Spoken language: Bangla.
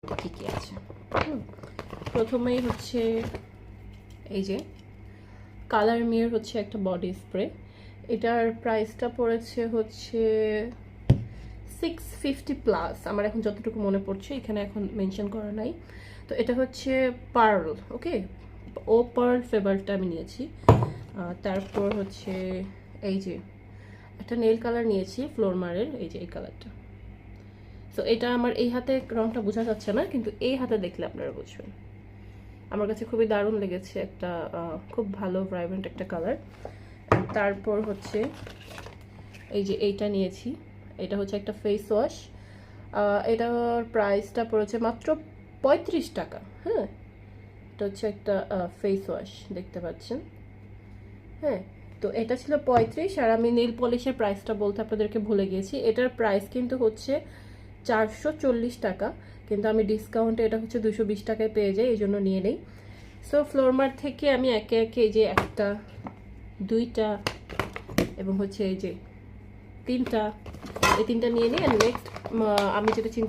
কী কী আছে। প্রথমেই হচ্ছে এই যে কালার মিয়ার হচ্ছে একটা বডি স্প্রে, এটার প্রাইসটা পড়েছে হচ্ছে 650+, আমার এখন যতটুকু মনে পড়ছে, এখানে এখন মেনশন করা নাই। তো এটা হচ্ছে পার্ল, ওকে, ও পার্ল ফেভারটা আমি নিয়েছি। তারপর হচ্ছে এই যে একটা নেল কালার নিয়েছি ফ্লোরমারের, এই যে এই কালারটা। সো এটা আমার এই হাতে রংটা বোঝা যাচ্ছে না, কিন্তু এই হাতে দেখলে আপনারা বুঝবেন। আমার কাছে খুবই দারুণ লেগেছে, একটা খুব ভালো ভাইব্রেন্ট একটা কালার। তারপর হচ্ছে এই যে এইটা নিয়েছি, এটা হচ্ছে একটা ফেস ওয়াশ। এটার প্রাইসটা পড়েছে মাত্র 35 টাকা। হ্যাঁ, এটা হচ্ছে একটা ফেস ওয়াশ, দেখতে পাচ্ছেন। হ্যাঁ, তো এটা ছিল 35, আর আমি নেল পলিশের প্রাইসটা বলতে আপনাদেরকে ভুলে গিয়েছি। এটার প্রাইস কিন্তু হচ্ছে 440 টাকা, কিন্তু আমি ডিসকাউন্টে এটা হচ্ছে 220 টাকায় পেয়ে যাই, এই জন্য নিয়ে নেই। সো ফ্লোরমার থেকে আমি একে একে এই যে একটা, দুইটা এবং হচ্ছে এই যে তিনটা, এই তিনটা নিয়ে নিই। আর নেক্সট আমি যেটা চিন্তা